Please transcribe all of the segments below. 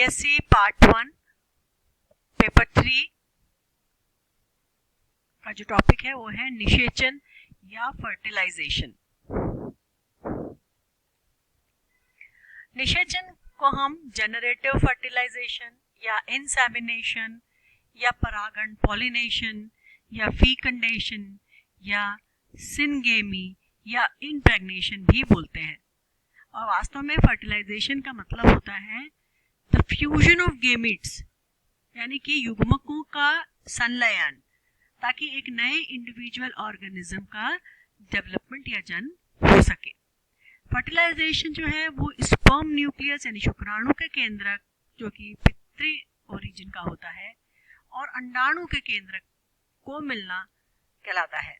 BSc part 1 paper 3 का जो topic है वो है निषेचन या फर्टिलाइजेशन। निषेचन को हम जनरेटिव फर्टिलाइजेशन या इंसेमिनेशन या परागण पॉलिनेशन या फीकंडेशन या सिनगेमी या इम्प्रेग्नेशन भी बोलते हैं। और वास्तव में फर्टिलाइजेशन का मतलब होता है द फ्यूजन ऑफ गेमिट्स, यानी कि युग्मकों का संलयन, ताकि एक नए इंडिविजुअल ऑर्गेनिज्म का डेवलपमेंट या जन्म हो सके। फर्टिलाइजेशन जो है वो स्पर्म न्यूक्लियस यानी शुक्राणु के केंद्रक जो कि पितृ ओरिजिन का होता है और अंडाणु के केंद्रक को मिलना कहलाता है।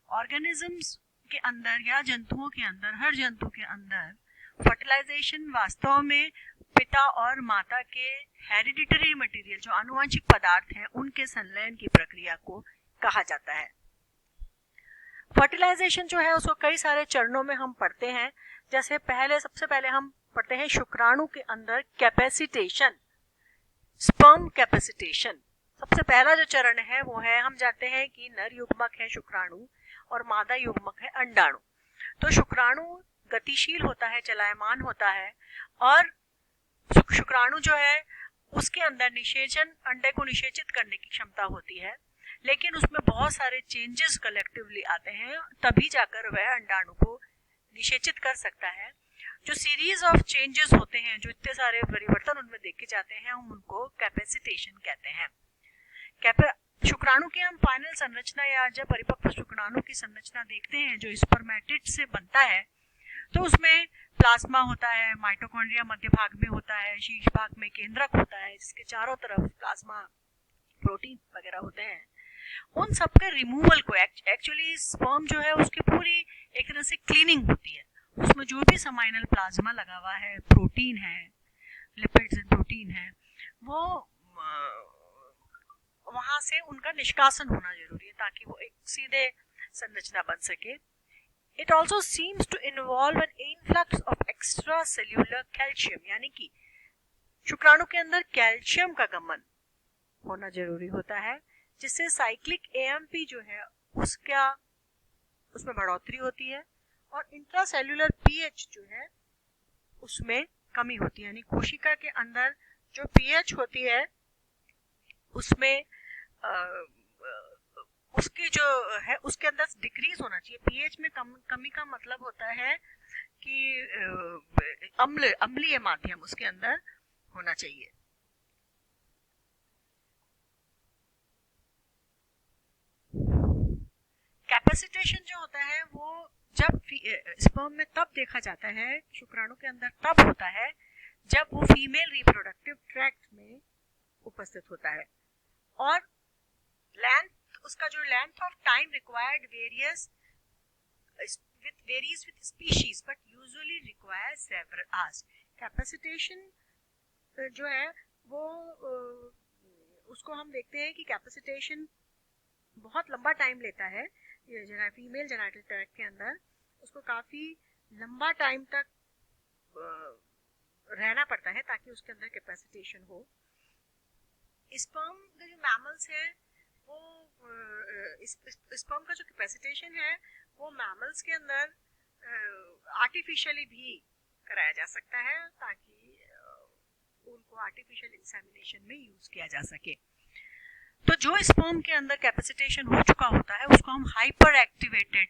ऑर्गेनिजम्स के अंदर या जंतुओं के अंदर, हर जंतु के अंदर फर्टिलाइजेशन वास्तव में पिता और माता के हेरिडिटरी मटेरियल जो आनुवंशिक पदार्थ हैं उनके संलयन की प्रक्रिया को कहा जाता है। फर्टिलाइजेशन जो है उसको कई सारे चरणों में हम पढ़ते हैं। जैसे सबसे पहले हम पढ़ते हैं शुक्राणु के अंदर कैपेसिटेशन, स्पर्म कैपेसिटेशन। सबसे पहला जो चरण है वो है, हम जानते हैं कि नर युग्मक है शुक्राणु और मादा युग्मक है अंडाणु। तो शुक्राणु गतिशील होता है, चलायमान होता है और शुक्राणु जो है उसके अंदर निषेचन, अंडे को निषेचित करने की क्षमता होती है, लेकिन उसमें बहुत सारे चेंजेस कलेक्टिवली आते हैं, तभी जाकर वह अंडाणु को निषेचित कर सकता है। जो सीरीज ऑफ चेंजेस होते हैं, जो इतने सारे परिवर्तन उनमें देखे जाते हैं, हम उनको कैपेसिटेशन कहते हैं। शुक्राणु की हम फाइनल संरचना या जब परिपक्व शुक्राणु की संरचना देखते हैं जो स्पर्मेटिड से बनता है, तो उसमें प्लाज्मा होता है, माइटोकॉन्ड्रिया मध्य भाग में होता है, शीर्ष भाग में केंद्रक होता है जिसके चारों तरफ प्लाज्मा प्रोटीन वगैरह होते हैं। उन सब के रिमूवल को एक्चुअली स्पर्म जो है उसकी पूरी एक तरह से क्लीनिंग होती है। उसमें जो भी समाइनल प्लाज्मा लगा हुआ है, प्रोटीन है, लिपिड्स एंड प्रोटीन है, वो वहां से उनका निष्कासन होना जरूरी है ताकि वो एक सीधे संरचना बन सके। It also seems to involve an influx of extracellular calcium, यानी कि शुक्राणु के अंदर कैल्शियम का गमन होना जरूरी होता है, जिससे साइक्लिक AMP जो है उसमें बढ़ोतरी होती है और इंट्रासेल्युलर pH जो है उसमें कमी होती है। यानी कोशिका के अंदर जो pH होती है उसमें उसकी जो है उसके अंदर डिक्रीज होना चाहिए। पीएच में कमी का मतलब होता है कि अम्लीय माध्यम उसके अंदर होना चाहिए। कैपेसिटेशन जो होता है वो जब स्पर्म में तब देखा जाता है, शुक्राणु के अंदर तब होता है जब वो फीमेल रिप्रोडक्टिव ट्रैक्ट में उपस्थित होता है और उसका जो length of time required varies with species but usually require several hours. Capacitation जो है वो उसको हम देखते हैं कि कैपेसिटेशन बहुत लंबा टाइम लेता है। फीमेल जेनिटल ट्रैक्ट के अंदर उसको काफी लंबा टाइम तक रहना पड़ता है ताकि उसके अंदर कैपेसिटेशन हो। स्पर्म के जो मैमल्स हैं वो स्पर्म का जो कैपेसिटेशन है वो मैमल्स के अंदर आर्टिफिशियली भी कराया जा सकता है ताकि उनको आर्टिफिशियल इंसेमिनेशन में यूज किया जा सके। तो जो स्पर्म के अंदर कैपेसिटेशन हो चुका होता है उसको हम हाइपर एक्टिवेटेड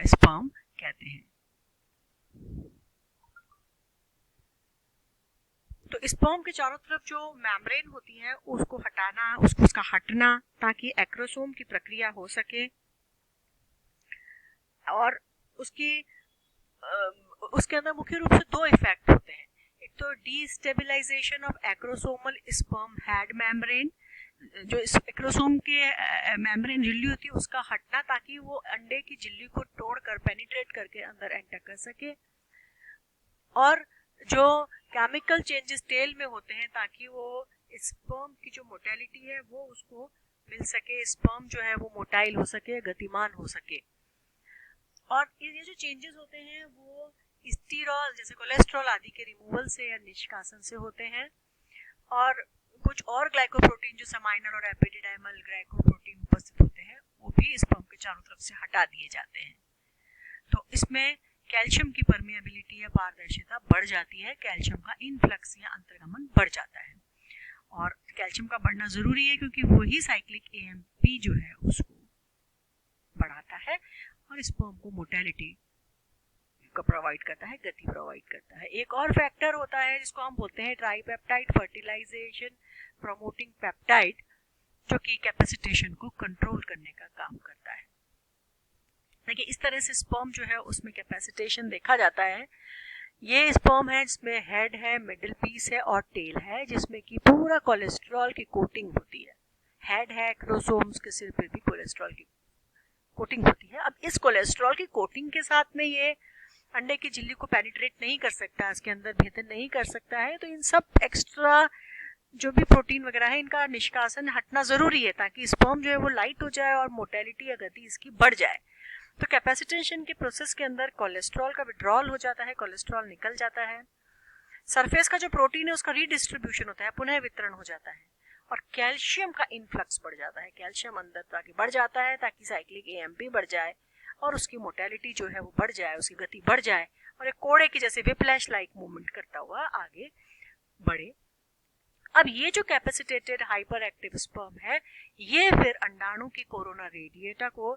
स्पर्म कहते हैं। तो स्पर्म के चारों तरफ जो मेम्ब्रेन होती है उसको हटाना, उसका हटना ताकि एक्रोसोम की प्रक्रिया हो सके और उसके अंदर मुख्य रूप से दो इफेक्ट होते हैं। एक तो destabilization of acrosomal sperm head membrane, जो एक्रोसोम के मेम्ब्रेन झिल्ली होती है उसका हटना ताकि वो अंडे की झिल्ली को तोड़कर पेनिट्रेट करके अंदर एंटर कर सके, और जो केमिकल चेंजेस टेल में होते हैं ताकि वो स्पर्म की जो मोटेलिटी है वो उसको मिल सके, स्पर्म जो है वो मोटाइल हो सके, गतिमान हो सके। और ये जो चेंजेस होते हैं वो स्टीरॉल जैसे कोलेस्ट्रॉल आदि के रिमूवल से या निष्कासन से होते हैं। और कुछ और ग्लाइकोप्रोटीन जो समाइनल और एपिडिडाइमल ग्लाइकोप्रोटीन उपस्थित होते हैं वो भी स्पर्म के चारों तरफ से हटा दिए जाते हैं। तो इसमें कैल्शियम की परमिएबिलिटी या पारदर्शिता बढ़ जाती है, कैल्शियम का इनफ्लक्स या अंतर्गमन बढ़ जाता है। और कैल्शियम का बढ़ना जरूरी है क्योंकि वही साइक्लिक एएमपी जो है उसको बढ़ाता है और स्पर्म को मोटेलिटी का प्रोवाइड करता है, गति प्रोवाइड करता है। एक और फैक्टर होता है जिसको हम बोलते हैं ट्राइपेप्टाइड फर्टिलाइजेशन प्रोमोटिंग पेप्टाइड, जो कि कैपेसिटेशन को कंट्रोल करने का काम करता है। देखिए इस तरह से स्पर्म जो है उसमें कैपेसिटेशन देखा जाता है। ये स्पर्म है जिसमें हेड है, मिडिल पीस है और टेल है, जिसमें कि पूरा कोलेस्ट्रॉल की कोटिंग होती है। हेड है, क्रोमोसोम्स के सिर पर भी कोलेस्ट्रॉल की कोटिंग होती है। अब इस कोलेस्ट्रॉल की कोटिंग के साथ में ये अंडे की झिल्ली को पेनिट्रेट नहीं कर सकता, इसके अंदर भेदन नहीं कर सकता है, तो इन सब एक्स्ट्रा जो भी प्रोटीन वगैरह है इनका निष्कासन हटना जरूरी है ताकि स्पर्म जो है वो लाइट हो जाए और मोटेलिटी या गति इसकी बढ़ जाए। तो कैपेसिटेशन के प्रोसेस के अंदर कोलेस्ट्रॉल का विड्रॉल हो जाता है, कोलेस्ट्रॉल निकल जाता है, सरफेस का जो प्रोटीन है उसका रीडिस्ट्रीब्यूशन होता है, पुनः वितरण हो जाता है और कैल्शियम का इनफ्लक्स बढ़ जाता है। कैल्शियम अंदर ताकि बढ़ जाता है ताकि साइक्लिक एएमपी बढ़ जाए और उसकी मोटेलिटी जो है वो बढ़ जाए, उसकी गति बढ़ जाए और एक कोड़े की जैसे विप्लैश लाइक मूवमेंट करता हुआ आगे बढ़े। अब ये जो कैपेसिटेटेड हाइपर एक्टिव स्पर्म है ये फिर अंडाणु की कोरोना रेडिएटा को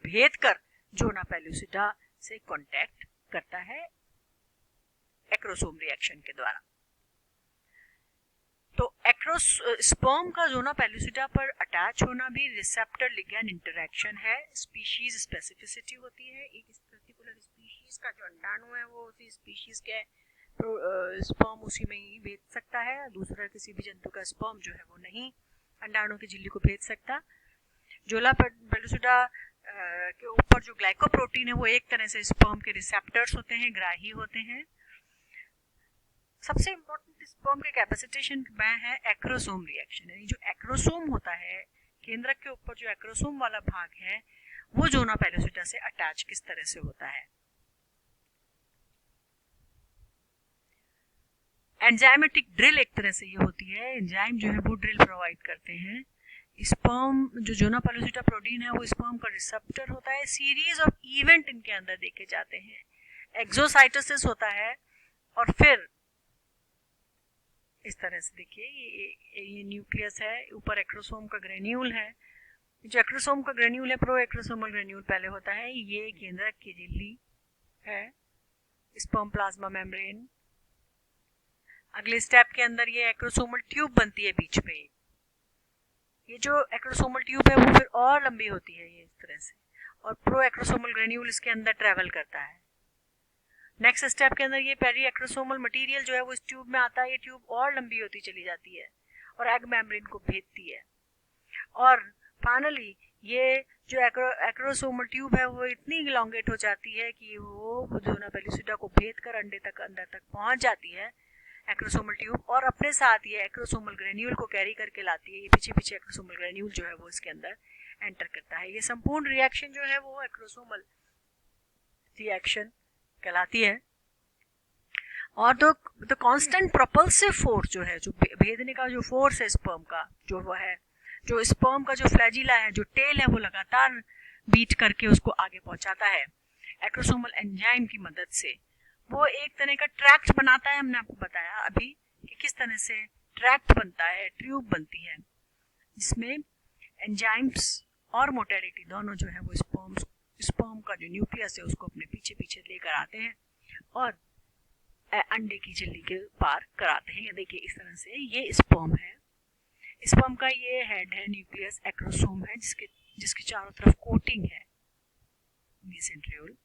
भेद कर जोना पेलुसिडा से कांटेक्ट करता है एक्रोसोम रिएक्शन के द्वारा। तो स्पर्म का जोना पेलुसिडा पर अटैच होना भी रिसेप्टर लिगैंड इंटरैक्शन है, स्पीशीज स्पेसिफिसिटी होती है। एक पर्टिकुलर स्पीशीज का जो अंडाणु है वो उसी स्पीशीज के स्पर्म उसी में ही भेज सकता है, दूसरा किसी भी जंतु का स्पर्म जो है वो नहीं अंडाणु की झिल्ली को भेज सकता। जोला पेलुसिडा के ऊपर जो ग्लाइकोप्रोटीन है वो एक तरह से स्पर्म के रिसेप्टर्स होते हैं, ग्राही होते हैं। सबसे इम्पोर्टेंट स्पर्म के कैपेसिटेशन में है एक्रोसोम रिएक्शन, यानी जो एक्रोसोम होता है केंद्रक के ऊपर जो एक्रोसोम वाला भाग है वो जोना पेलुसिडा से अटैच किस तरह से होता है। एंजाइमेटिक ड्रिल एक तरह से ये होती है, एंजाइम जो है वो ड्रिल प्रोवाइड करते हैं। स्पर्म जो जोना पेलुसिडा प्रोटीन है वो स्पर्म का रिसेप्टर होता है। सीरीज ऑफ इवेंट इनके अंदर देखे जाते हैं, एक्सोसाइटोसिस होता है और फिर इस तरह से देखिए ये न्यूक्लियस है, ऊपर एक्रोसोम का ग्रेन्यूल है। जो एक्रोसोम का ग्रेन्यूल है प्रो एक्रोसोमल ग्रेन्यूल पहले होता है, ये केंद्रक की झिल्ली है, स्पर्म प्लाज्मा मेम्ब्रेन। अगले स्टेप के अंदर ये एक्रोसोमल ट्यूब बनती है बीच में। ये जो एक्रोसोमल ट्यूब है वो फिर और लंबी होती है ये इस तरह से, और प्रो एक्रोसोमल ग्रेन्यूल इसके अंदर ट्रेवल करता है। नेक्स्ट स्टेप के अंदर ये पेरी एक्रोसोमल मटेरियल जो है वो इस ट्यूब में आता है, ये ट्यूब और लंबी होती चली जाती है और एग मेम्ब्रेन को भेदती है। और फाइनली ये जो एक्रोसोमल ट्यूब है वो इतनी इलॉन्गेट हो जाती है कि वो जोना पेलुसिडा को भेद कर अंडे तक अंदर तक पहुंच जाती है एक्रोसोमल ट्यूब, और अपने साथ ये एक्रोसोमल ग्रेन्यूल को कैरी करके लाती है। ये पीछे पीछे एक्रोसोमल ग्रेन्यूल जो है वो इसके अंदर एंटर करता है। ये संपूर्ण रिएक्शन जो है वो एक्रोसोमल रिएक्शन कहलाती है। और द कांस्टेंट प्रोपल्सिव फोर्स जो है, जो भेदने का जो फोर्स है स्पर्म का जो वो है, जो स्पर्म का जो फ्लैजिला है, जो टेल है, वो लगातार बीट करके उसको आगे पहुंचाता है एक्रोसोमल एंजाइम की मदद से। वो एक तरह का ट्रैक्ट बनाता है, हमने आपको बताया अभी कि किस तरह से ट्रैक्ट बनता है, ट्यूब बनती है जिसमें एंजाइम्स और मोटेलिटी दोनों जो है वो स्पर्म का जो न्यूक्लियस है उसको अपने पीछे पीछे लेकर आते हैं और अंडे की झिल्ली के पार कराते हैं। देखिए इस तरह से ये स्पर्म है, स्पर्म का ये हेड है, न्यूक्लियस एक्रोसोम है जिसके चारों तरफ कोटिंग है मेसेंट्रियोल।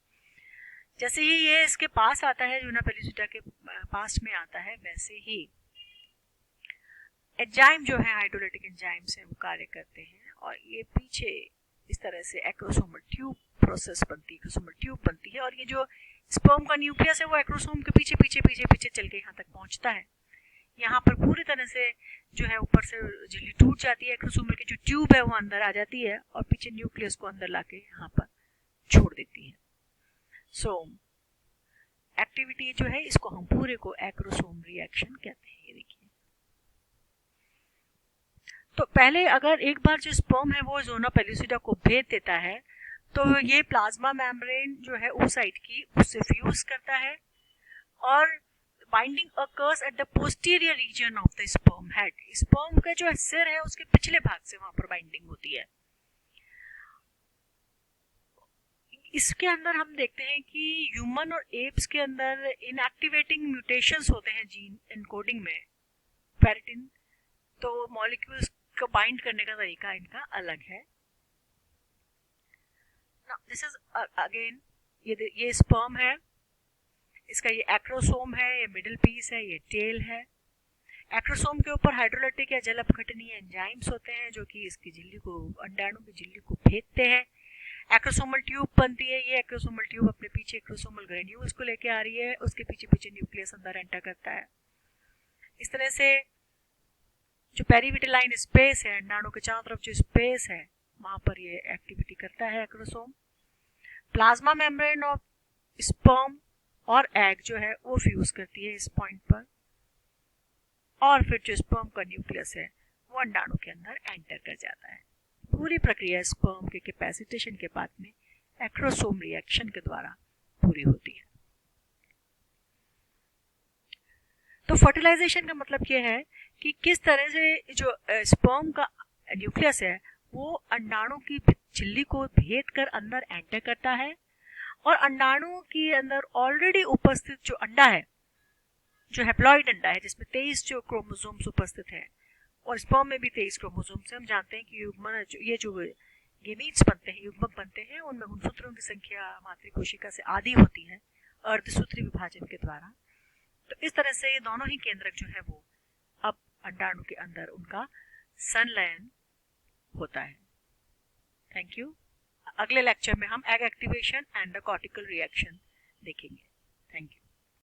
जैसे ही ये इसके पास आता है, जोना पेलुसिडा के पास में आता है, वैसे ही एंजाइम जो है हाइड्रोलाइटिक एंजाइम्स हैं वो कार्य करते हैं और ये पीछे इस तरह से एक्रोसोमल ट्यूब प्रोसेस बनती है, एक्रोसोमल ट्यूब बनती है और ये जो स्पर्म का न्यूक्लियस है वो एक्रोसोम के पीछे पीछे पीछे पीछे चल के यहाँ तक पहुँचता है। यहाँ पर पूरी तरह से जो है ऊपर से झिल्ली टूट जाती है, एक्रोसोमल की जो ट्यूब है वो अंदर आ जाती है और पीछे न्यूक्लियस को अंदर लाके यहाँ पर छोड़ देती है। सो एक्टिविटी जो है इसको हम पूरे को एक्रोसोम रिएक्शन कहते हैं। ये देखिए तो पहले अगर एक बार जो स्पर्म है वो ज़ोना पेलुसिडा को भेज देता है तो ये प्लाज्मा मेम्ब्रेन जो है oocyte की उससे फ्यूज करता है और binding occurs at the posterior region of the sperm head. Sperm का जो सिर है उसके पिछले भाग से वहां पर बाइंडिंग होती है। इसके अंदर हम देखते हैं कि ह्यूमन और एप्स के अंदर इनएक्टिवेटिंग म्यूटेशंस होते हैं जीन एनकोडिंग में फेरिटिन, तो मॉलिक्यूल्स को बाइंड करने का तरीका इनका अलग है। दिस इज अगेन ये स्पर्म है, इसका ये एक्रोसोम है, ये मिडिल पीस है, ये टेल है। एक्रोसोम के ऊपर हाइड्रोलाइटिक या जल अपघटनीय एंजाइम्स होते हैं जो कि इसकी झिल्ली को, अंडाणु की झिल्ली को भेदते हैं। एक्रोसोमल ट्यूब बनती है, ये एक्रोसोमल ट्यूब अपने पीछे एक्रोसोमल ग्रेन्यूल्स को लेके आ रही है, उसके पीछे पीछे न्यूक्लियस अंदर एंटर करता है। इस तरह से जो पेरीविटेलाइन स्पेस है, अंडाणु के चारों तरफ जो स्पेस है वहां पर ये एक्टिविटी करता है acrosome. Plasma membrane of sperm और एग जो है वो फ्यूज करती है इस पॉइंट पर, और फिर जो स्पर्म का न्यूक्लियस है वो अंडाणु के अंदर एंटर कर जाता है। पूरी प्रक्रिया स्पर्म के कैपेसिटेशन के बाद में एक्रोसोम रिएक्शन के द्वारा पूरी होती है। तो फर्टिलाइजेशन का मतलब ये है कि किस तरह से जो स्पर्म का न्यूक्लियस है वो अंडाणु की झिल्ली को भेद कर अंदर एंटर करता है, और अंडाणु के अंदर ऑलरेडी उपस्थित जो अंडा है, जो हैप्लॉइड अंडा है जिसमें 23 जो क्रोमोसोम्स उपस्थित है, और स्पर्म में भी 23 क्रोमोसोम्स है। हम जानते हैं कि युग्मन ये जो गेमीट्स बनते हैं, युग्मक बनते हैं, उनमें गुणसूत्रों की संख्या मातृ कोशिका से आधी होती है अर्धसूत्री विभाजन के द्वारा। तो इस तरह से ये दोनों ही केंद्रक जो है वो अब अंडाणु के अंदर उनका संलयन होता है। Thank you. अगले लेक्चर में हम egg activation and the cortical reaction देखेंगे। Thank you.